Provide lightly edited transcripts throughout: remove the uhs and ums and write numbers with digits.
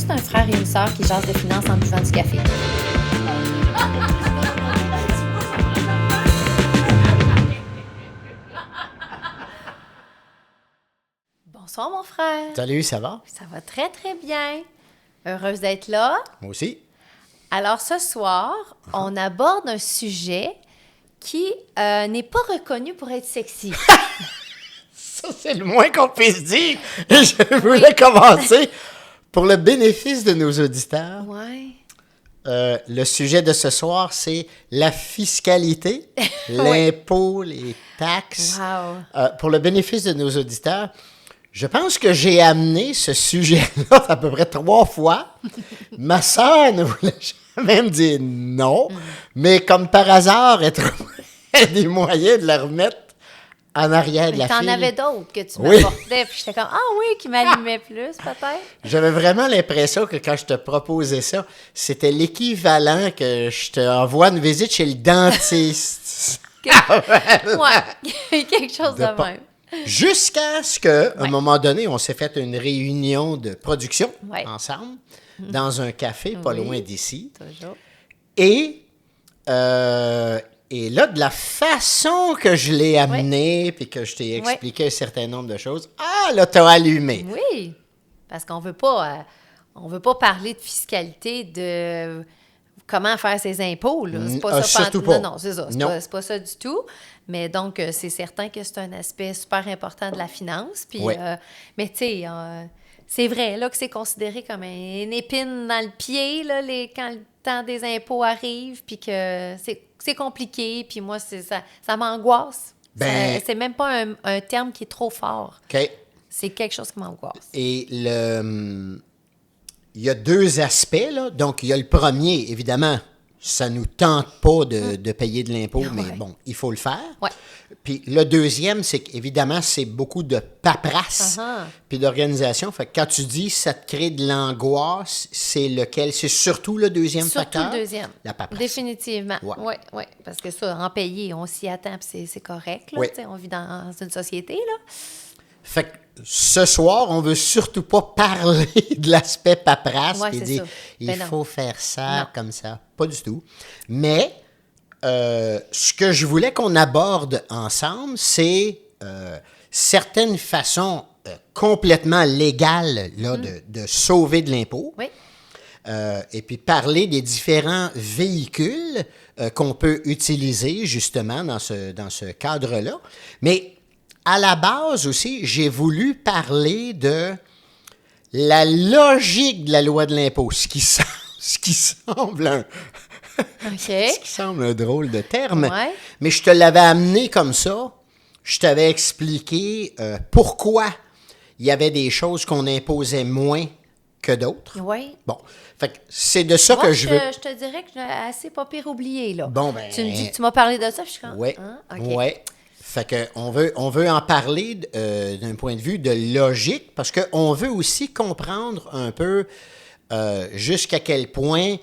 juste un frère et une sœur qui jasent de finances en buvant du café. Bonsoir, mon frère. Salut, ça va? Ça va très, très bien. Heureuse d'être là. Moi aussi. Alors, ce soir, on aborde un sujet qui n'est pas reconnu pour être sexy. Ça, c'est le moins qu'on puisse dire. Je voulais commencer. Pour le bénéfice de nos auditeurs, Ouais. le sujet de ce soir, c'est la fiscalité, l'impôt, les taxes. Wow. Pour le bénéfice de nos auditeurs, je pense que j'ai amené ce sujet-là à peu près 3 fois. Ma sœur ne voulait jamais me dire non, mais comme par hasard, elle trouvait des moyens de la remettre en arrière de la file. T'en avais d'autres que tu Oui. m'apportais, puis j'étais comme, ah oui, qui m'allumait plus, peut-être. J'avais vraiment l'impression que quand je te proposais ça, c'était l'équivalent que je te envoie une visite chez le dentiste. Ouais, quelque chose de pas- même. Jusqu'à ce qu'à un Ouais. moment donné, on s'est fait une réunion de production Ouais. ensemble dans un café pas Oui. loin d'ici. Toujours. Et là, de la façon que je l'ai amené puis que je t'ai expliqué un certain nombre de choses, là, t'as allumé. Oui, parce qu'on veut pas parler de fiscalité, de comment faire ses impôts. Là. C'est pas ça. surtout pas. Non, c'est ça. Non. C'est pas ça du tout. Mais donc, c'est certain que c'est un aspect super important de la finance. Puis, Oui. mais tu sais, c'est vrai là, que c'est considéré comme une épine dans le pied là, quand le temps des impôts arrive, puis que c'est compliqué. Puis moi, ça m'angoisse. Ben- C'est même pas un terme qui est trop fort. OK? C'est quelque chose qui m'angoisse. Et il y a 2 aspects, là. Donc, il y a le premier, évidemment, ça nous tente pas de payer de l'impôt, mais Ouais. bon, il faut le faire. Ouais. Puis le deuxième, c'est qu'évidemment, c'est beaucoup de paperasse puis d'organisation. Fait que quand tu dis ça te crée de l'angoisse, c'est lequel? C'est surtout le deuxième Surtout facteur? le deuxième. La paperasse. Définitivement. Ouais. Oui, oui. Parce que ça, en payer, on s'y attend, puis c'est correct. Là, Oui. tu sais, on vit dans une société, là. Fait que ce soir, on veut surtout pas parler de l'aspect paperasse Ouais, puis c'est dire ça. il Ben non. faut faire ça Non. comme ça. Pas du tout. Mais ce que je voulais qu'on aborde ensemble, c'est certaines façons complètement légales là, de sauver de l'impôt. Oui. Et puis parler des différents véhicules qu'on peut utiliser justement dans ce cadre-là. Mais à la base aussi, j'ai voulu parler de la logique de la loi de l'impôt, ce qui semble un drôle de terme, Ouais. mais je te l'avais amené comme ça. Je t'avais expliqué pourquoi il y avait des choses qu'on imposait moins que d'autres. Oui. Bon, fait que c'est de ça Moi, que je veux. je te dirais que j'ai assez pas pire oublié, là. Bon, ben- Tu me dis que tu m'as parlé de ça, puis je suis comme... Oui, Ah, OK. oui. Fait que on veut en parler d'un point de vue de logique parce qu'on veut aussi comprendre un peu jusqu'à quel point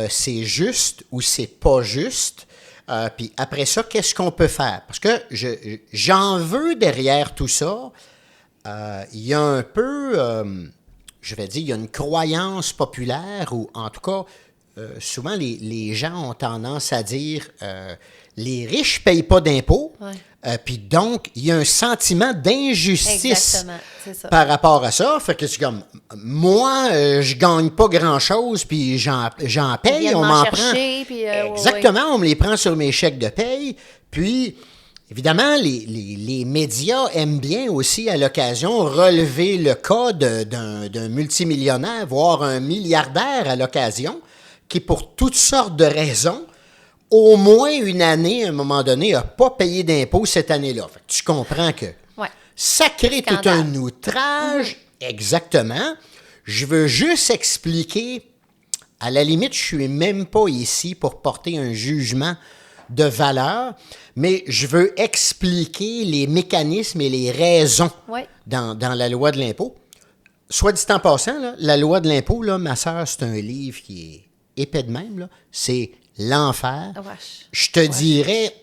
c'est juste ou c'est pas juste. Puis après ça, qu'est-ce qu'on peut faire? Parce que j'en veux derrière tout ça. Il y a un peu, je vais dire, il y a une croyance populaire ou en tout cas, souvent les gens ont tendance à dire les riches ne payent pas d'impôts. Ouais. Puis donc, il y a un sentiment d'injustice Exactement, c'est ça. par rapport à ça. Fait que c'est comme, moi, je gagne pas grand-chose, puis j'en Ils paye, viennent on m'en m'en chercher, prend. puis, ouais, Exactement, on me les prend sur mes chèques de paye. Puis, évidemment, les médias aiment bien aussi, à l'occasion, relever le cas d'un multimillionnaire, voire un milliardaire à l'occasion, qui, pour toutes sortes de raisons, au moins une année, à un moment donné, n'a pas payé d'impôts cette année-là. Fait que tu comprends que Ouais. ça crée tout Scandale. un outrage. Exactement. Je veux juste expliquer, à la limite, je suis même pas ici pour porter un jugement de valeur, mais je veux expliquer les mécanismes et les raisons Ouais. dans la loi de l'impôt. Soit dit en passant, là, la loi de l'impôt, là, ma sœur, c'est un livre qui est épais de même. Là. C'est l'enfer. Ah, wesh. Je te dirais,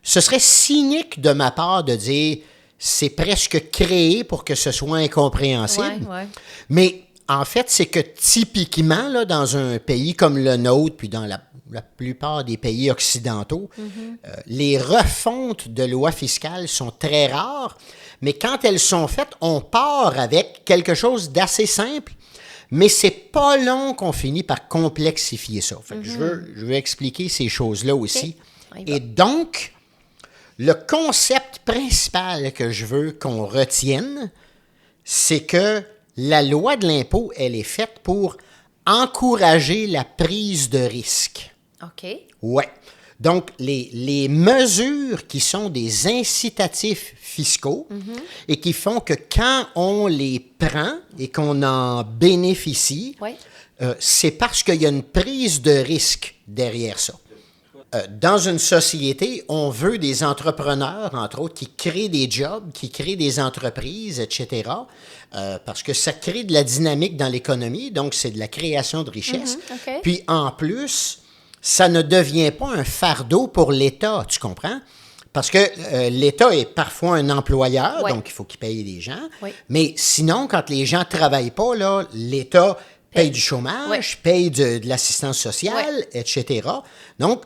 ce serait cynique de ma part de dire c'est presque créé pour que ce soit incompréhensible. Ouais, ouais. Mais en fait, c'est que typiquement, là, dans un pays comme le nôtre, puis dans la plupart des pays occidentaux, les refontes de lois fiscales sont très rares, mais quand elles sont faites, on part avec quelque chose d'assez simple, mais c'est pas long qu'on finit par complexifier ça. Fait que je veux expliquer ces choses-là aussi. Et donc, le concept principal que je veux qu'on retienne, c'est que la loi de l'impôt, elle est faite pour encourager la prise de risque. OK. Ouais. Donc, les mesures qui sont des incitatifs fiscaux et qui font que quand on les prend et qu'on en bénéficie, c'est parce qu'il y a une prise de risque derrière ça. Dans une société, on veut des entrepreneurs, entre autres, qui créent des jobs, qui créent des entreprises, etc., parce que ça crée de la dynamique dans l'économie, donc c'est de la création de richesse. OK. Puis en plus, ça ne devient pas un fardeau pour l'État, tu comprends? Parce que l'État est parfois un employeur, donc il faut qu'il paye les gens. Oui. Mais sinon, quand les gens ne travaillent pas, là, l'État paye du chômage, paye de l'assistance sociale, etc. Donc,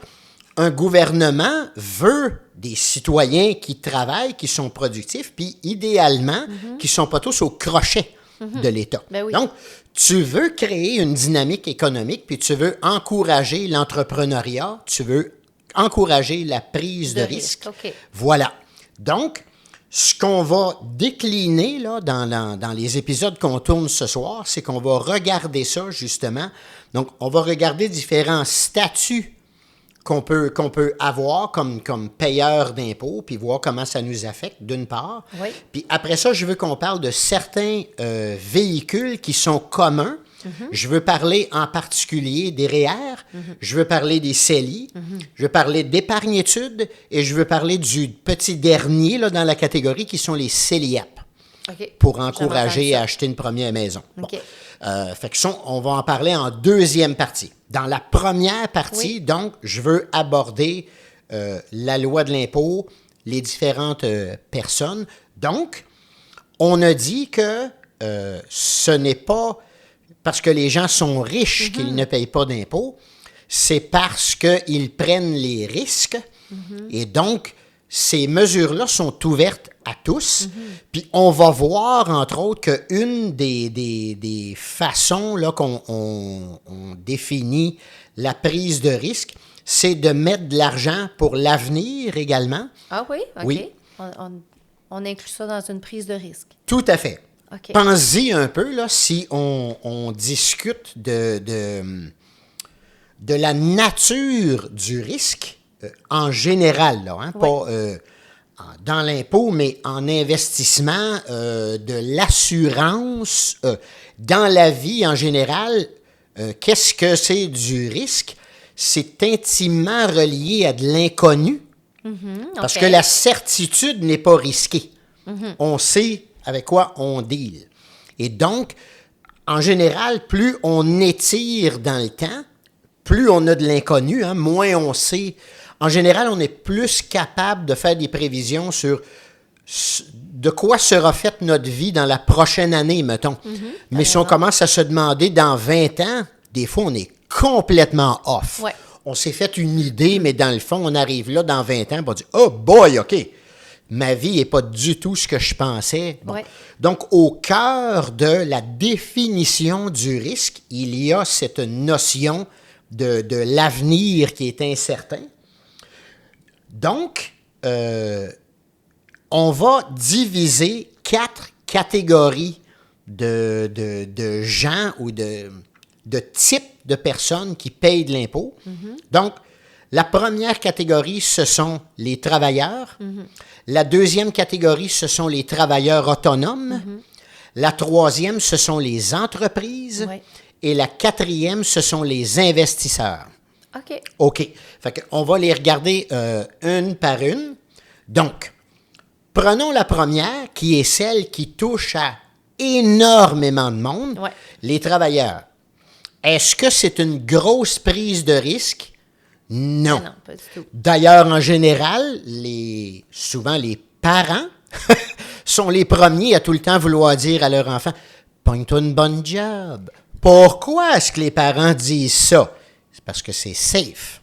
un gouvernement veut des citoyens qui travaillent, qui sont productifs, puis idéalement, qui ne sont pas tous au crochet de l'État. Ben oui. Donc, tu veux créer une dynamique économique, puis tu veux encourager l'entrepreneuriat, tu veux encourager la prise de risque. OK. Voilà. Donc, ce qu'on va décliner là, dans les épisodes qu'on tourne ce soir, c'est qu'on va regarder ça, justement. Donc, on va regarder différents statuts qu'on peut avoir comme payeur d'impôts, puis voir comment ça nous affecte, d'une part. Oui. Puis après ça, je veux qu'on parle de certains véhicules qui sont communs. Je veux parler en particulier des REER, je veux parler des CELI, je veux parler d'épargne-études et je veux parler du petit dernier là, dans la catégorie qui sont les CELIAP, pour encourager à acheter une première maison. OK. Fait que ça, on va en parler en deuxième partie. Dans la première partie, donc, je veux aborder la loi de l'impôt, les différentes personnes. Donc, on a dit que ce n'est pas parce que les gens sont riches qu'ils ne payent pas d'impôts, c'est parce qu'ils prennent les risques. Et donc, ces mesures-là sont ouvertes à tous. Puis on va voir, entre autres, qu'une des façons là, qu'on définit la prise de risque, c'est de mettre de l'argent pour l'avenir également. Ah oui? OK. Oui. On inclut ça dans une prise de risque. Tout à fait. OK. Pensez un peu, là, si on discute de la nature du risque en général, là, hein, pas dans l'impôt, mais en investissement, de l'assurance, dans la vie en général, qu'est-ce que c'est du risque? C'est intimement relié à de l'inconnu, parce que la certitude n'est pas risquée. On sait avec quoi on deal. Et donc, en général, plus on étire dans le temps, plus on a de l'inconnu, hein, moins on sait. En général, on est plus capable de faire des prévisions sur de quoi sera faite notre vie dans la prochaine année, mettons. Mais si on commence à se demander dans 20 ans, des fois, on est complètement off. Ouais. On s'est fait une idée, mais dans le fond, on arrive là dans 20 ans, on dit « Oh boy, OK! » Ma vie n'est pas du tout ce que je pensais. Bon. Ouais. Donc, au cœur de la définition du risque, il y a cette notion de l'avenir qui est incertain. Donc, on va diviser 4 catégories de gens ou de types de personnes qui payent de l'impôt. Donc, la première catégorie, ce sont les travailleurs. La deuxième catégorie, ce sont les travailleurs autonomes. La troisième, ce sont les entreprises. Ouais. Et la quatrième, ce sont les investisseurs. OK. OK. Fait qu'on va les regarder une par une. Donc, prenons la première, qui est celle qui touche à énormément de monde, Ouais. les travailleurs. Est-ce que c'est une grosse prise de risque? Non. Ah non, pas du tout. D'ailleurs, en général, souvent les parents sont les premiers à tout le temps vouloir dire à leur enfant « pogne-toi une bonne job. Pourquoi est-ce que les parents disent ça? C'est parce que c'est safe.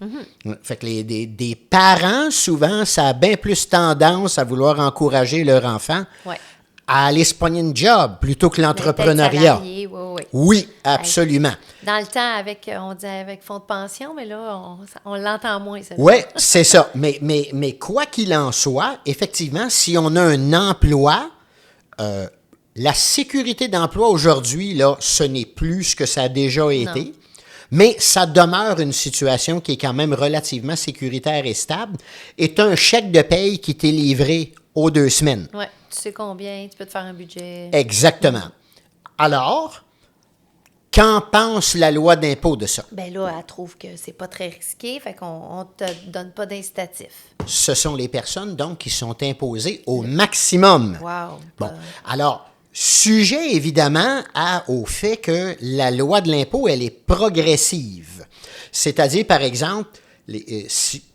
Fait que des parents, souvent, ça a bien plus tendance à vouloir encourager leur enfant Ouais. à aller se pogner une job plutôt que D'être l'entrepreneuriat. salarié, oui. Oui, absolument. Dans le temps, on disait avec fonds de pension, mais là, on l'entend moins, ça. Oui, c'est ça. Mais quoi qu'il en soit, effectivement, si on a un emploi, la sécurité d'emploi aujourd'hui, là, ce n'est plus ce que ça a déjà été. Mais ça demeure une situation qui est quand même relativement sécuritaire et stable. Et tu as un chèque de paye qui t'est livré aux 2 semaines. Oui, tu sais combien, tu peux te faire un budget. Exactement. Alors, qu'en pense la loi d'impôt de ça? Ben là, elle trouve que c'est pas très risqué, fait qu'on ne te donne pas d'incitatif. Ce sont les personnes, donc, qui sont imposées au maximum. Wow. Bon, alors, sujet évidemment au fait que la loi de l'impôt, elle est progressive. C'est-à-dire, par exemple,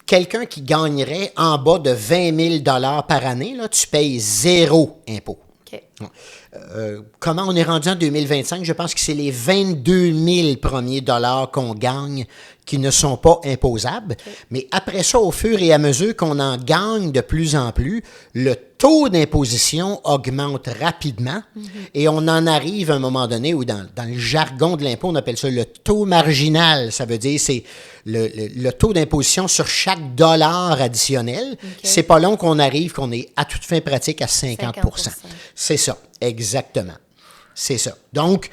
quelqu'un qui gagnerait en bas de 20 000 $ par année, là, tu payes 0 impôt. OK. Comment on est rendu en 2025? Je pense que c'est les 22 000 premiers dollars qu'on gagne qui ne sont pas imposables. Okay. Mais après ça, au fur et à mesure qu'on en gagne de plus en plus, le taux d'imposition augmente rapidement et on en arrive à un moment donné où dans le jargon de l'impôt, on appelle ça le taux marginal. Ça veut dire c'est le taux d'imposition sur chaque dollar additionnel. Okay. C'est pas long qu'on est à toute fin pratique à 50%. C'est ça, exactement. C'est ça. Donc,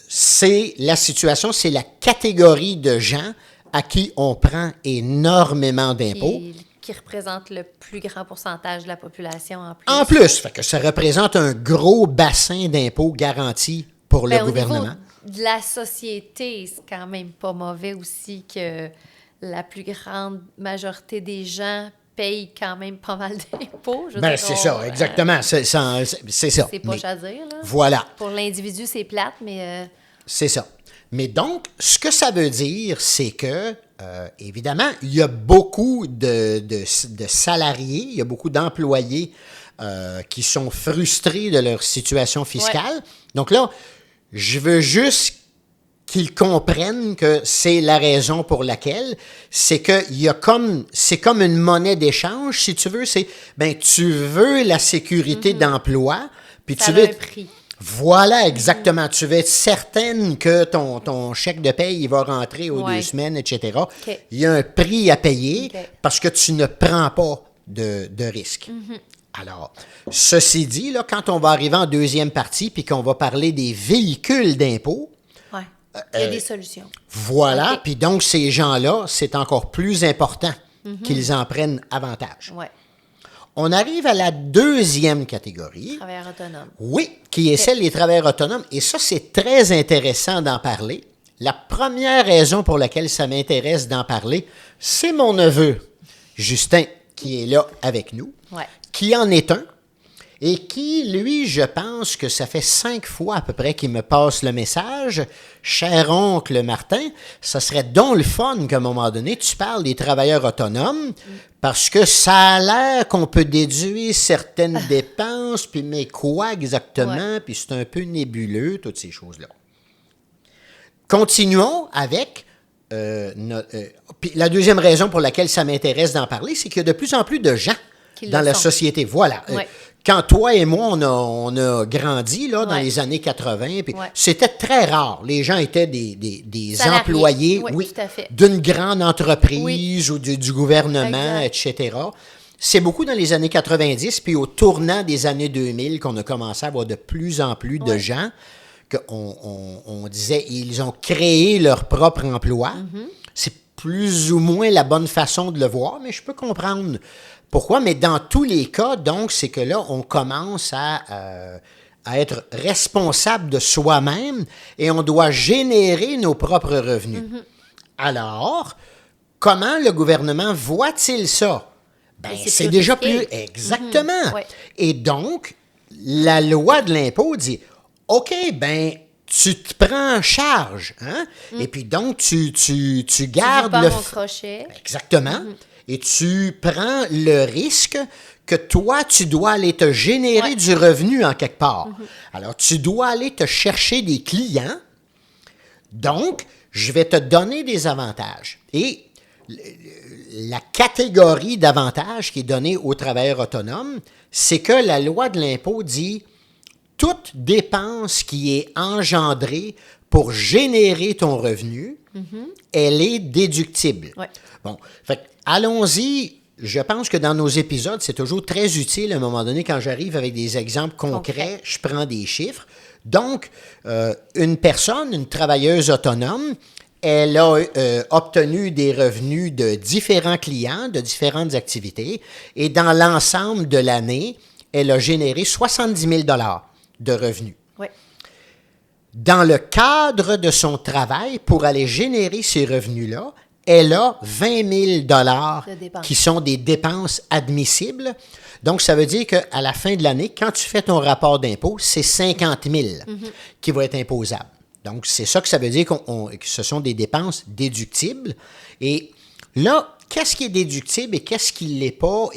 c'est la situation, c'est la catégorie de gens à qui on prend énormément d'impôts. Qui représente le plus grand pourcentage de la population en plus. En plus, fait que ça représente un gros bassin d'impôts garanti pour le gouvernement. Au niveau de la société, c'est quand même pas mauvais aussi que la plus grande majorité des gens payent quand même pas mal d'impôts. Ben, c'est ça, exactement. C'est ça. C'est poche à dire, là. Voilà. Pour l'individu, c'est plate, mais... C'est ça. Mais donc, ce que ça veut dire, c'est que, évidemment, il y a beaucoup de salariés, il y a beaucoup d'employés qui sont frustrés de leur situation fiscale. Ouais. Donc là, je veux juste qu'ils comprennent que c'est la raison pour laquelle, c'est comme une monnaie d'échange, si tu veux, tu veux la sécurité d'emploi, puis ça a un prix. Voilà, exactement. Tu veux être certaine que ton chèque de paye il va rentrer aux 2 semaines, etc. Okay. Il y a un prix à payer parce que tu ne prends pas de risque. Alors, ceci dit, là, quand on va arriver en deuxième partie puis qu'on va parler des véhicules d'impôt, il y a des solutions. Voilà, puis donc ces gens-là, c'est encore plus important qu'ils en prennent avantage. Ouais. On arrive à la deuxième catégorie. Travailleurs autonomes. Oui, qui est celle des travailleurs autonomes. Et ça, c'est très intéressant d'en parler. La première raison pour laquelle ça m'intéresse d'en parler, c'est mon neveu, Justin, qui est là avec nous, qui en est un, et qui, lui, je pense que ça fait 5 fois à peu près qu'il me passe le message. Cher oncle Martin, ça serait donc le fun qu'à un moment donné, tu parles des travailleurs autonomes, parce que ça a l'air qu'on peut déduire certaines dépenses, puis mais quoi exactement, puis c'est un peu nébuleux, toutes ces choses-là. Continuons avec... puis la deuxième raison pour laquelle ça m'intéresse d'en parler, c'est qu'il y a de plus en plus de gens dans la société. Voilà. Quand toi et moi, on a grandi là, dans les années 80, puis c'était très rare. Les gens étaient des employés d'une grande entreprise ou du gouvernement, etc. C'est beaucoup dans les années 90, puis au tournant des années 2000 qu'on a commencé à avoir de plus en plus de gens qu'on disait ils ont créé leur propre emploi. C'est plus ou moins la bonne façon de le voir, mais je peux comprendre pourquoi. Mais dans tous les cas, donc, c'est que là, on commence à être responsable de soi-même et on doit générer nos propres revenus. Alors, comment le gouvernement voit-il ça? Ben, c'est déjà plus... Exactement. Et donc, la loi de l'impôt dit, OK, ben, tu te prends en charge, hein? Et puis donc, tu gardes le crochet. Exactement. Et tu prends le risque que toi, tu dois aller te générer du revenu en quelque part. Alors, tu dois aller te chercher des clients. Donc, je vais te donner des avantages. Et la catégorie d'avantages qui est donnée aux travailleurs autonomes, c'est que la loi de l'impôt dit toute dépense qui est engendrée pour générer ton revenu, elle est déductible. Ouais. Bon, fait que allons-y. Je pense que dans nos épisodes, c'est toujours très utile à un moment donné quand j'arrive avec des exemples concrets, je prends des chiffres. Donc, une personne, une travailleuse autonome, elle a obtenu des revenus de différents clients, de différentes activités, et dans l'ensemble de l'année, elle a généré 70 000 de revenus. Oui. Dans le cadre de son travail, pour aller générer ces revenus-là, elle a 20 000 qui sont des dépenses admissibles. Donc, ça veut dire qu'à la fin de l'année, quand tu fais ton rapport d'impôt, c'est 50 000 qui va être imposable. Donc, c'est ça que ça veut dire que ce sont des dépenses déductibles. Et là, qu'est-ce qui est déductible et qu'est-ce qui ne l'est pas?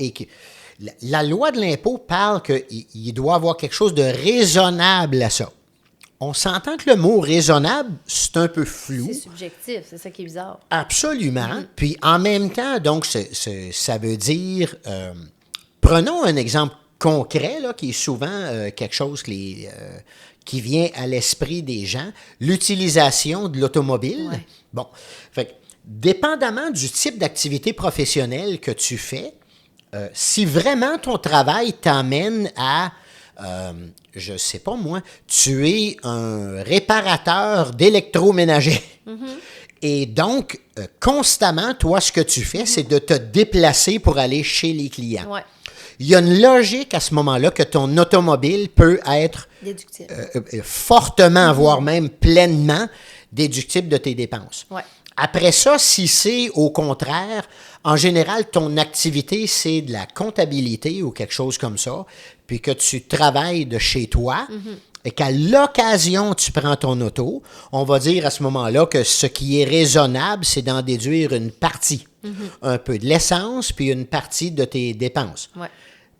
La loi de l'impôt parle qu'il doit y avoir quelque chose de raisonnable à ça. On s'entend que le mot raisonnable, c'est un peu flou. C'est subjectif, c'est ça qui est bizarre. Absolument. Puis en même temps, donc, ça veut dire, prenons un exemple concret, là, qui est souvent quelque chose qui vient à l'esprit des gens, l'utilisation de l'automobile. Ouais. Bon, fait que, dépendamment du type d'activité professionnelle que tu fais, si vraiment ton travail t'amène à je ne sais pas moi, tu es un réparateur d'électroménager. Et donc, constamment, toi, ce que tu fais, c'est de te déplacer pour aller chez les clients. Ouais. Il y a une logique à ce moment-là que ton automobile peut être Déductible. fortement, voire même pleinement déductible de tes dépenses. Ouais. Après ça, si c'est au contraire, en général, ton activité, c'est de la comptabilité ou quelque chose comme ça, puis que tu travailles de chez toi et qu'à l'occasion, tu prends ton auto, on va dire à ce moment-là que ce qui est raisonnable, c'est d'en déduire une partie, un peu de l'essence, puis une partie de tes dépenses. Ouais.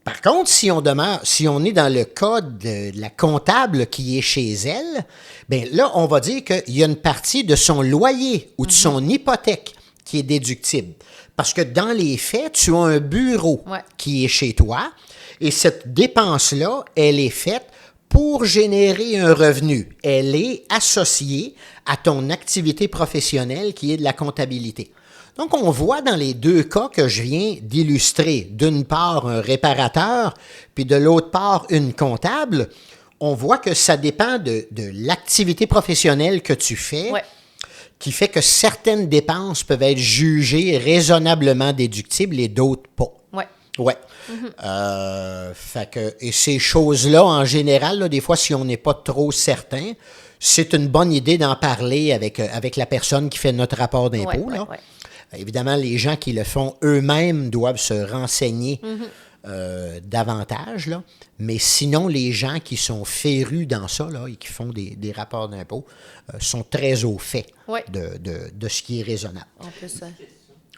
Par contre, si on est dans le cas de la comptable qui est chez elle, bien là, on va dire qu'il y a une partie de son loyer ou de son hypothèque qui est déductible. Parce que dans les faits, tu as un bureau qui est chez toi et cette dépense-là, elle est faite pour générer un revenu. Elle est associée à ton activité professionnelle qui est de la comptabilité. Donc, on voit dans les deux cas que je viens d'illustrer, d'une part un réparateur, puis de l'autre part une comptable, on voit que ça dépend de l'activité professionnelle que tu fais, qui fait que certaines dépenses peuvent être jugées raisonnablement déductibles et d'autres pas. Ouais. Et ces choses-là, en général, là, des fois, si on n'est pas trop certain, c'est une bonne idée d'en parler avec la personne qui fait notre rapport d'impôt. Évidemment, les gens qui le font eux-mêmes doivent se renseigner davantage, là. Mais sinon, les gens qui sont férus dans ça là, et qui font des rapports d'impôt sont très au fait de ce qui est raisonnable. En plus,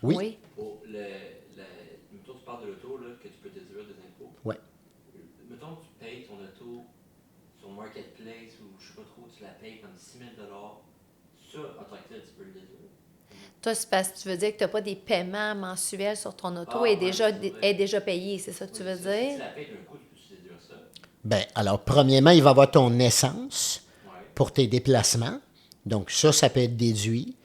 oui. Pour mettons, tu parles de l'auto là, que tu peux déduire des impôts. Oui. Mettons, tu payes ton auto sur Marketplace ou je ne sais pas trop, tu la payes comme 6 000 ça, en tant que tel, tu peux le déduire. Toi, c'est parce que tu veux dire que tu n'as pas des paiements mensuels sur ton auto et est déjà payée, c'est ça que tu veux dire? Si tu la payes d'un coup, tu peux déduire ça. Bien, alors, premièrement, il va y avoir ton essence pour tes déplacements. Donc, ça peut être déduit.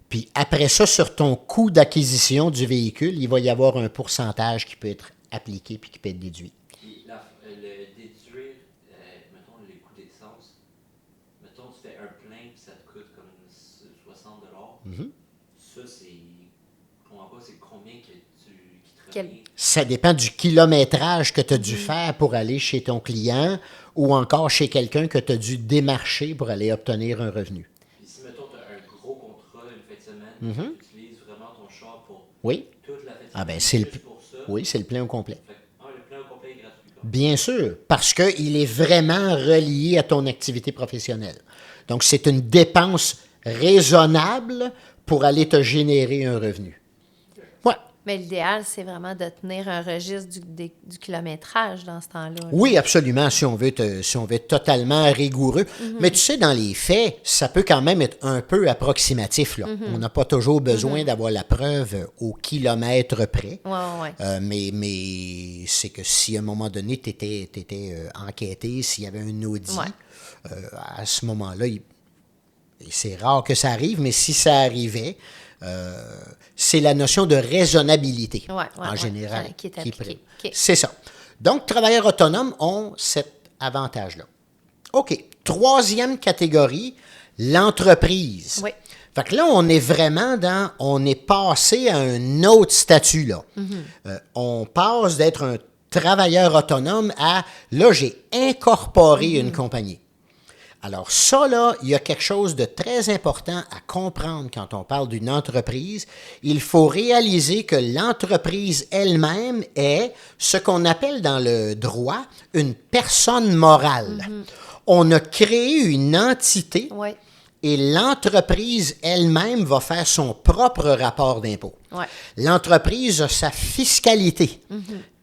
Puis après ça, sur ton coût d'acquisition du véhicule, il va y avoir un pourcentage qui peut être appliqué puis qui peut être déduit. Puis le déduire, mettons, les coûts d'essence, mettons, tu fais un plein puis ça te coûte comme 60 Ça, c'est. Je comprends pas, c'est combien que qui te revient? Ça dépend du kilométrage que tu as dû faire pour aller chez ton client ou encore chez quelqu'un que tu as dû démarcher pour aller obtenir un revenu. Puis si, mettons, tu as un gros contrat une fin de semaine, tu utilises vraiment ton char pour toute la fin de semaine. Ah ben c'est pour ça. Oui, c'est le plein au complet. Le plein au complet est gratuit. Quoi. Bien sûr, parce qu'il est vraiment relié à ton activité professionnelle. Donc, c'est une dépense raisonnable pour aller te générer un revenu. Ouais. Mais l'idéal, c'est vraiment de tenir un registre du kilométrage dans ce temps-là. Là. Oui, absolument, si on veut être totalement rigoureux. Mais tu sais, dans les faits, ça peut quand même être un peu approximatif. Là. On n'a pas toujours besoin d'avoir la preuve au kilomètre près. Ouais. Mais c'est que si à un moment donné, tu étais enquêté, s'il y avait un audit, à ce moment-là, c'est rare que ça arrive, mais si ça arrivait, c'est la notion de raisonnabilité en général qui est appliquée. Okay. C'est ça. Donc, travailleurs autonomes ont cet avantage-là. OK. Troisième catégorie, l'entreprise. Oui. Fait que là, on est passé à un autre statut, là. On passe d'être un travailleur autonome à, là, j'ai incorporé une compagnie. Alors ça, là, il y a quelque chose de très important à comprendre quand on parle d'une entreprise. Il faut réaliser que l'entreprise elle-même est ce qu'on appelle dans le droit une personne morale. On a créé une entité et l'entreprise elle-même va faire son propre rapport d'impôt. L'entreprise a sa fiscalité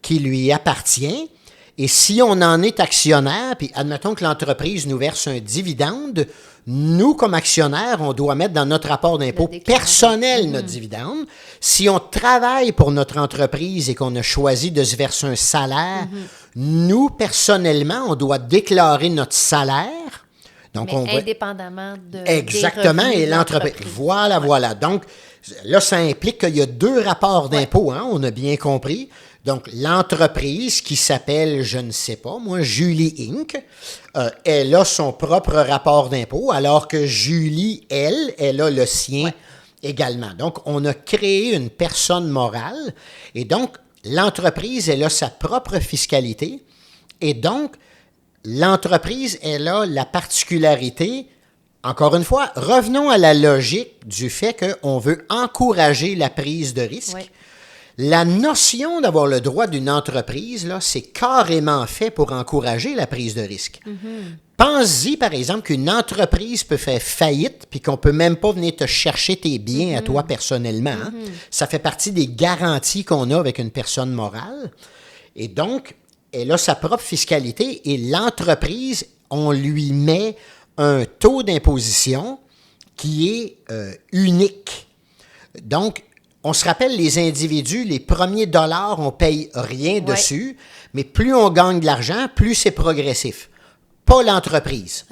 qui lui appartient. Et si on en est actionnaire, puis admettons que l'entreprise nous verse un dividende, nous, comme actionnaires, on doit mettre dans notre rapport d'impôt personnel notre dividende. Si on travaille pour notre entreprise et qu'on a choisi de se verser un salaire, nous, personnellement, on doit déclarer notre salaire. Donc, indépendamment de exactement, et l'entreprise. Voilà. Donc, là, ça implique qu'il y a deux rapports d'impôt, on a bien compris. Donc, l'entreprise qui s'appelle, je ne sais pas, moi, Julie Inc., elle a son propre rapport d'impôt, alors que Julie, elle a le sien également. Donc, on a créé une personne morale, et donc, l'entreprise, elle a sa propre fiscalité, et donc, l'entreprise, elle a la particularité, encore une fois, revenons à la logique du fait qu'on veut encourager la prise de risque. La notion d'avoir le droit d'une entreprise, là, c'est carrément fait pour encourager la prise de risque. Pense-y, par exemple, qu'une entreprise peut faire faillite puis qu'on ne peut même pas venir te chercher tes biens à toi personnellement. Ça fait partie des garanties qu'on a avec une personne morale. Et donc, elle a sa propre fiscalité et l'entreprise, on lui met un taux d'imposition qui est unique. Donc, on se rappelle, les individus, les premiers dollars, on ne paye rien dessus, mais plus on gagne de l'argent, plus c'est progressif. Pas l'entreprise.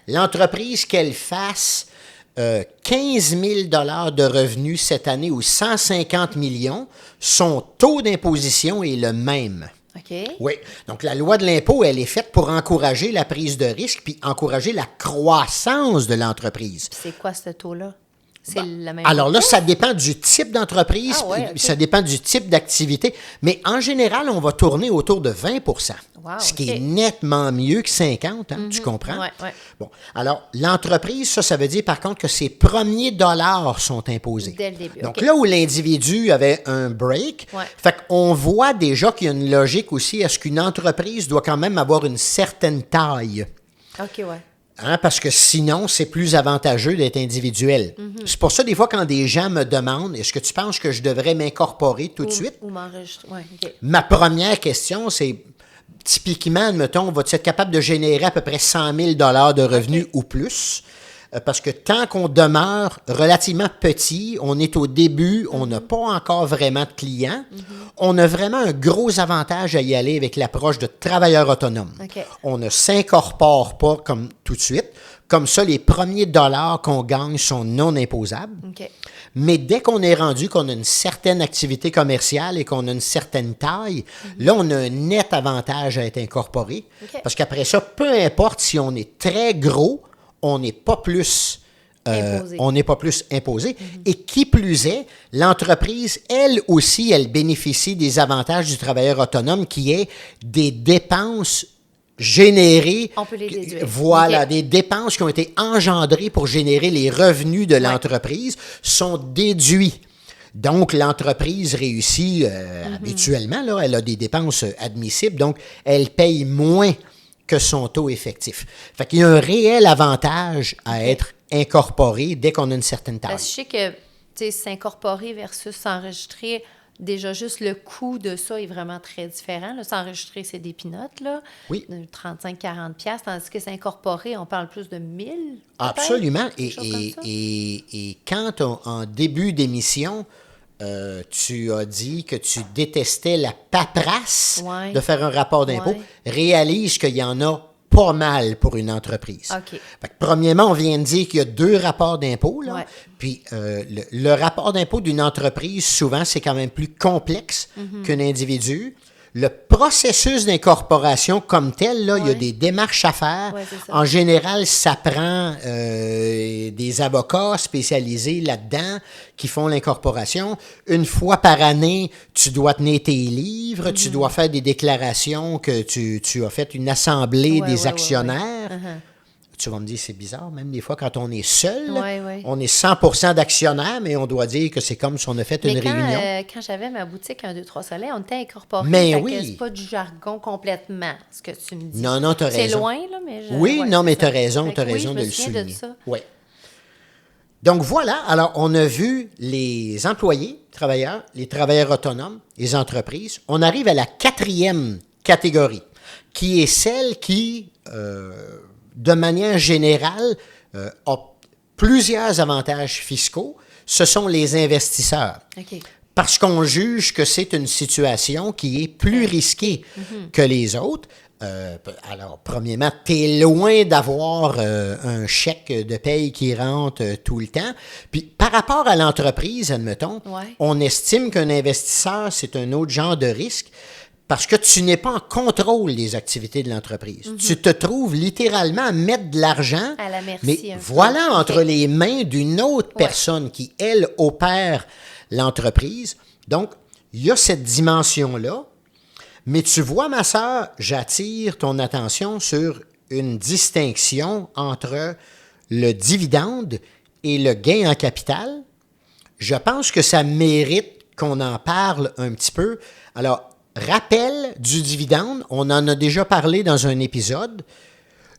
L'entreprise, qu'elle fasse 15 000 $ de revenus cette année ou 150 millions, son taux d'imposition est le même. Oui. Donc, la loi de l'impôt, elle est faite pour encourager la prise de risque puis encourager la croissance de l'entreprise. C'est quoi ce taux-là? C'est la même alors là, ça dépend du type d'entreprise, ça dépend du type d'activité, mais en général, on va tourner autour de 20 ce qui est nettement mieux que 50 tu comprends? Bon, alors, l'entreprise, ça veut dire par contre que ses premiers dollars sont imposés. Dès le début. Donc là où l'individu avait un break, fait qu'on voit déjà qu'il y a une logique aussi à ce qu'une entreprise doit quand même avoir une certaine taille. Parce que sinon, c'est plus avantageux d'être individuel. C'est pour ça, des fois, quand des gens me demandent « Est-ce que tu penses que je devrais m'incorporer tout de suite? » Ou m'enregistrer. Ma première question, c'est typiquement, admettons, vas-tu être capable de générer à peu près 100 000 $ de revenus ou plus? Parce que tant qu'on demeure relativement petit, on est au début, on n'a pas encore vraiment de clients, on a vraiment un gros avantage à y aller avec l'approche de travailleur autonome. On ne s'incorpore pas comme tout de suite. Comme ça, les premiers dollars qu'on gagne sont non imposables. Mais dès qu'on est rendu, qu'on a une certaine activité commerciale et qu'on a une certaine taille, là, on a un net avantage à être incorporé. Parce qu'après ça, peu importe si on est très gros, on n'est pas plus imposé. Et qui plus est, l'entreprise, elle aussi, elle bénéficie des avantages du travailleur autonome qui est des dépenses générées. On peut les déduire. Voilà, des dépenses qui ont été engendrées pour générer les revenus de l'entreprise sont déduits. Donc, l'entreprise réussit habituellement, là, elle a des dépenses admissibles, donc elle paye moins que son taux effectif. Fait qu'il y a un réel avantage à être incorporé dès qu'on a une certaine taille. Parce que je sais que s'incorporer versus s'enregistrer, déjà juste le coût de ça est vraiment très différent. Là, s'enregistrer, c'est des pinottes, là. Oui. 35-40$, tandis que c'est incorporé, on parle plus de 1000$. Absolument. Quelque chose comme ça. Et quand en début d'émission, tu as dit que tu détestais la paperasse Ouais. de faire un rapport d'impôt, Ouais. réalise qu'il y en a pas mal pour une entreprise. OK. Fait que premièrement, on vient de dire qu'il y a 2 rapports d'impôt. Là. Ouais. Puis le rapport d'impôt d'une entreprise, souvent, c'est quand même plus complexe qu'un individu. Le processus d'incorporation comme tel, là, il y a Ouais. des démarches à faire. Ouais, c'est ça. En général, ça prend des avocats spécialisés là-dedans qui font l'incorporation. Une fois par année, tu dois tenir tes livres, tu dois faire des déclarations que tu as fait une assemblée Ouais, des ouais, actionnaires. ouais, ouais. Tu vas me dire, c'est bizarre, même des fois, quand on est seul, là, Ouais, ouais. on est 100% d'actionnaires, mais on doit dire que c'est comme si on a fait Mais une réunion. quand j'avais ma boutique 1, 2, 3 Soleil, on était incorporés. Mais fait que oui. c'est pas du jargon complètement, ce que tu me dis. Non, non, t'as raison. C'est loin, là, mais... Oui, ouais, non, c'est mais ça. tu as raison, Fait tu as que oui, raison je de me le souviens souligner. de ça. Oui. Donc voilà, alors on a vu les employés, les travailleurs autonomes, les entreprises. On arrive à la 4e catégorie, qui est celle qui, de manière générale, a plusieurs avantages fiscaux. Ce sont les investisseurs. OK. Parce qu'on juge que c'est une situation qui est plus risquée que les autres. Alors, premièrement, tu es loin d'avoir un chèque de paye qui rentre tout le temps. Puis, par rapport à l'entreprise, admettons, Ouais. on estime qu'un investisseur, c'est un autre genre de risque parce que tu n'es pas en contrôle des activités de l'entreprise. Tu te trouves littéralement à mettre de l'argent, À la merci, mais un peu. voilà, entre OK. les mains d'une autre personne qui, elle, opère l'entreprise. Donc, il y a cette dimension-là. Mais tu vois, ma sœur, j'attire ton attention sur une distinction entre le dividende et le gain en capital. Je pense que ça mérite qu'on en parle un petit peu. Alors, rappel du dividende, on en a déjà parlé dans un épisode.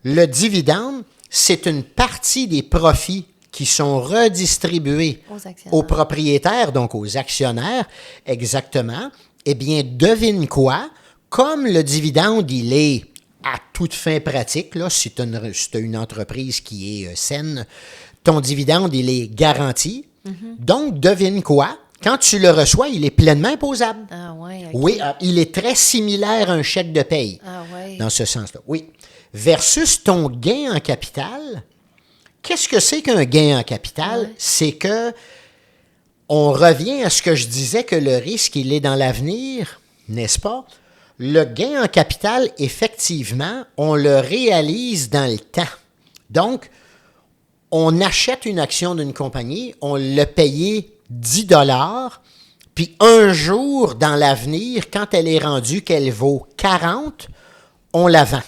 Le dividende, c'est une partie des profits qui sont redistribués Aux actionnaires. aux propriétaires, donc aux actionnaires, exactement. Eh bien, devine quoi? Comme le dividende, il est à toute fin pratique, là, si tu as une entreprise qui est saine, ton dividende, il est garanti. Donc, devine quoi? Quand tu le reçois, il est pleinement imposable. Ah ouais, OK. Oui, il est très similaire à un chèque de paye. Ah ouais. Dans ce sens-là, oui. Versus ton gain en capital, qu'est-ce que c'est qu'un gain en capital? Ouais. C'est que on revient à ce que je disais que le risque, il est dans l'avenir, n'est-ce pas? Le gain en capital, effectivement, on le réalise dans le temps. Donc, on achète une action d'une compagnie, on l'a payé 10 $, puis un jour dans l'avenir, quand elle est rendue qu'elle vaut 40, on la vend.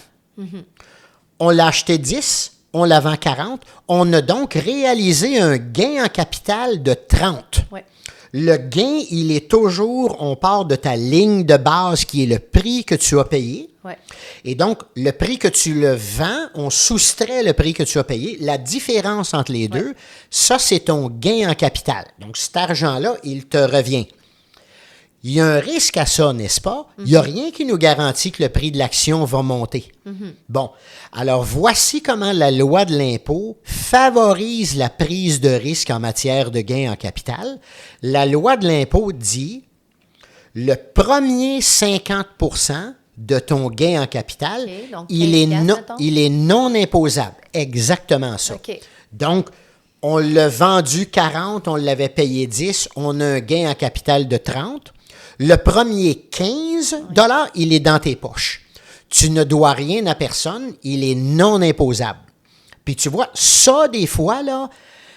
On l'a acheté 10, on la vend 40. On a donc réalisé un gain en capital de 30. Ouais. Le gain, il est toujours, on part de ta ligne de base qui est le prix que tu as payé. Ouais. Et donc, le prix que tu le vends, on soustrait le prix que tu as payé. La différence entre les deux, ça, c'est ton gain en capital. Donc, cet argent-là, il te revient. Il y a un risque à ça, n'est-ce pas? Il n'y a rien qui nous garantit que le prix de l'action va monter. Bon, alors voici comment la loi de l'impôt favorise la prise de risque en matière de gain en capital. La loi de l'impôt dit le premier 50% de ton gain en capital, OK, donc il est 15$, non, mettons. il est non imposable. Exactement ça. OK. Donc, on l'a vendu 40, on l'avait payé 10, on a un gain en capital de 30. Le premier 15 $, il est dans tes poches. Tu ne dois rien à personne, il est non imposable. Puis tu vois, ça, des fois, là,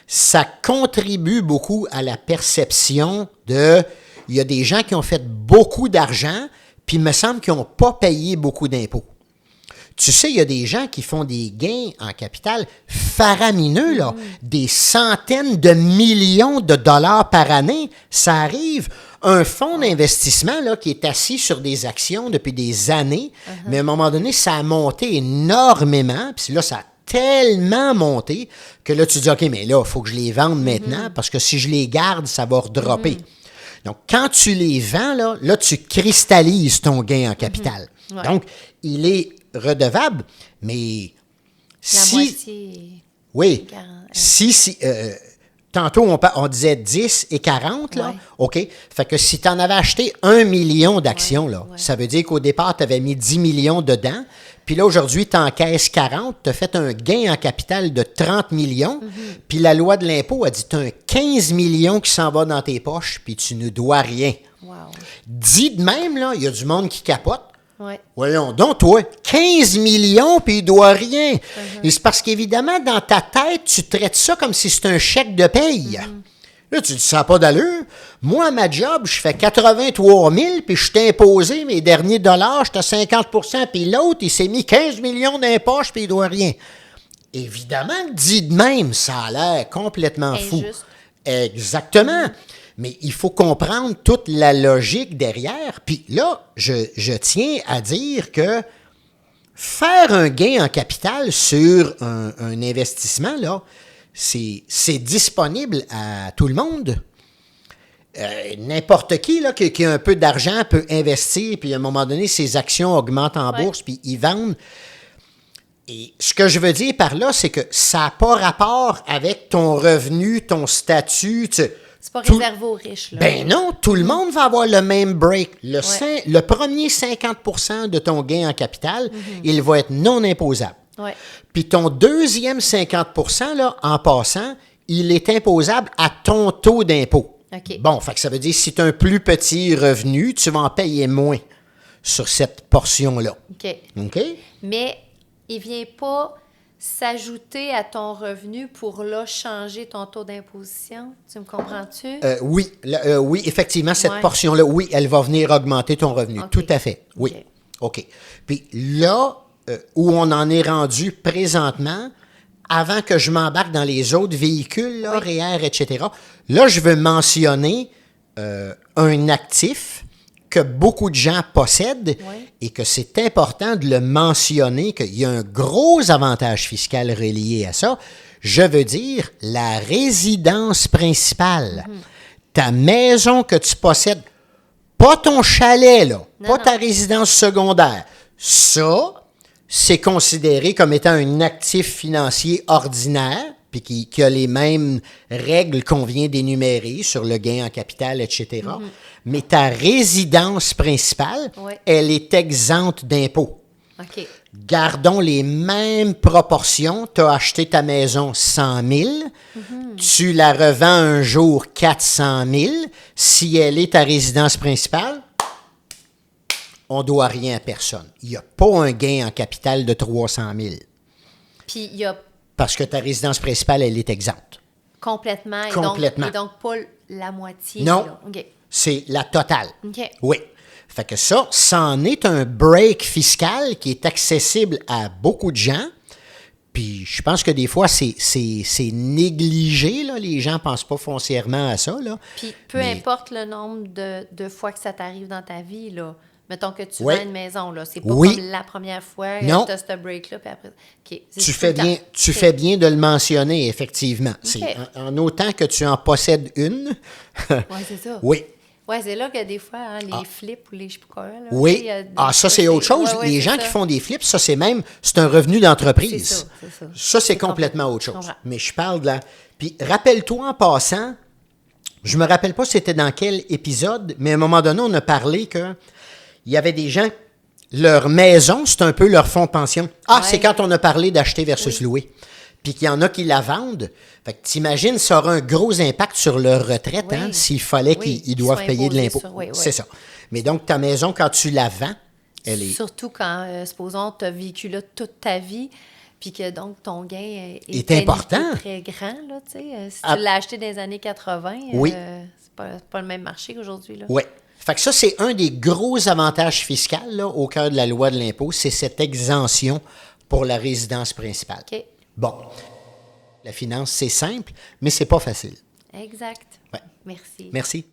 ça contribue beaucoup à la perception de... Il y a des gens qui ont fait beaucoup d'argent, puis il me semble qu'ils n'ont pas payé beaucoup d'impôts. Tu sais, il y a des gens qui font des gains en capital faramineux, là, des centaines de millions de dollars par année. Ça arrive. Un fonds d'investissement là, qui est assis sur des actions depuis des années, mais à un moment donné, ça a monté énormément. Puis là, ça a tellement monté que là, tu dis, OK, mais là, il faut que je les vende maintenant parce que si je les garde, ça va redropper. Donc, quand tu les vends, là tu cristallises ton gain en capital. Ouais. Donc, il est redevable, mais La si... moitié. Oui. 40, Si tantôt, on disait 10 et 40, là. Ouais. OK? Fait que si tu en avais acheté 1 million d'actions, Ouais, là, ouais. ça veut dire qu'au départ, tu avais mis 10 millions dedans. Puis là, aujourd'hui, tu encaisses 40, tu as fait un gain en capital de 30 millions. Puis la loi de l'impôt a dit tu as un 15 millions qui s'en va dans tes poches, puis tu ne dois rien. Wow. Dit de même, là, il y a du monde qui capote. Ouais. Voyons donc, toi, 15 millions, puis il doit rien. Et c'est parce qu'évidemment, dans ta tête, tu traites ça comme si c'était un chèque de paye. Là, tu dis, ça n'a pas d'allure. Moi, à ma job, je fais 83 000, puis je t'ai imposé mes derniers dollars, j'étais à 50 %, puis l'autre, il s'est mis 15 millions dans les poches, puis il doit rien. Évidemment, dit de même, ça a l'air complètement fou. Injuste. Exactement. Mais il faut comprendre toute la logique derrière. Puis là, je tiens à dire que faire un gain en capital sur un investissement, là, c'est disponible à tout le monde. N'importe qui, là, qui a un peu d'argent peut investir, puis à un moment donné, ses actions augmentent en bourse, puis ils vendent. Et ce que je veux dire par là, c'est que ça n'a pas rapport avec ton revenu, ton statut. C'est pas Tout- réservé aux riches, là. Ben non, tout le monde va avoir le même break. Le, Ouais. le premier 50 % de ton gain en capital, il va être non imposable. Ouais. Puis ton deuxième 50 % là, en passant, il est imposable à ton taux d'impôt. OK. Bon, fait que ça veut dire que si tu as un plus petit revenu, tu vas en payer moins sur cette portion-là. OK. OK? Mais il vient pas s'ajouter à ton revenu pour là changer ton taux d'imposition. Tu me comprends-tu? Oui, oui, effectivement, cette Ouais. portion-là, oui, elle va venir augmenter ton revenu. OK. Tout à fait. Oui. OK. Puis là, où on en est rendu présentement, avant que je m'embarque dans les autres véhicules, là, Oui. REER, etc., là, je veux mentionner un actif que beaucoup de gens possèdent Oui. et que c'est important de le mentionner, qu'il y a un gros avantage fiscal relié à ça. Je veux dire la résidence principale. Ta maison que tu possèdes, pas ton chalet, là, Non, pas non. ta résidence secondaire. Ça, c'est considéré comme étant un actif financier ordinaire, puis qui a les mêmes règles qu'on vient d'énumérer sur le gain en capital, etc. Mais ta résidence principale, Ouais. elle est exempte d'impôt. OK. Gardons les mêmes proportions. Tu as acheté ta maison 100 000. Tu la revends un jour 400 000. Si elle est ta résidence principale, on ne doit rien à personne. Il n'y a pas un gain en capital de 300 000 Puis il y a parce que ta résidence principale, elle est exempte. complètement. Et Complètement. Donc pas la moitié. Non. Là. OK. C'est la totale. OK. Oui. Fait que ça en est un break fiscal qui est accessible à beaucoup de gens. Puis je pense que des fois, c'est négligé. Là. Les gens ne pensent pas foncièrement à ça. Là. Puis peu Mais- importe le nombre de fois que ça t'arrive dans ta vie, là. Mettons que tu Ouais. vends une maison, là. C'est pas Oui. comme la première fois Non. que tu as ce break-là, puis après... OK. C'est Tu tout fais le temps. bien, tu OK. fais bien de le mentionner, effectivement. C'est en autant que tu en possèdes une. Ouais, c'est ça. Oui. Ouais, c'est là que des fois, hein, les flips ou les je sais pas quoi, là. tu sais, Oui. il y a des Ah, ça, fois, c'est autre chose. ouais, Les c'est gens ça. qui font des flips, ça, c'est un revenu d'entreprise. C'est ça, c'est ça. Ça, c'est C'est complètement complètement- autre chose. je comprends. Mais je parle de la... Puis, rappelle-toi en passant, je me rappelle pas c'était dans quel épisode, mais à un moment donné, on a parlé que il y avait des gens, leur maison, c'est un peu leur fonds de pension. Ah, Ouais. c'est quand on a parlé d'acheter versus louer. Puis qu'il y en a qui la vendent. Fait que t'imagines, ça aura un gros impact sur leur retraite, Oui. hein, s'il fallait Oui, qu'ils doivent soient payer de imposés l'impôt. sur- oui, oui. C'est ça. Mais donc, ta maison, quand tu la vends, elle est... Surtout quand, supposons, tu as vécu là toute ta vie, puis que donc ton gain Est important. très grand, là, tu sais. Si Ah. tu l'as acheté dans les années 80, Oui. c'est pas le même marché qu'aujourd'hui, là. Oui. Fait que ça, c'est un des gros avantages fiscaux là, au cœur de la loi de l'impôt, c'est cette exemption pour la résidence principale. OK. Bon, la finance, c'est simple, mais c'est pas facile. Exact. Ouais. Merci. Merci.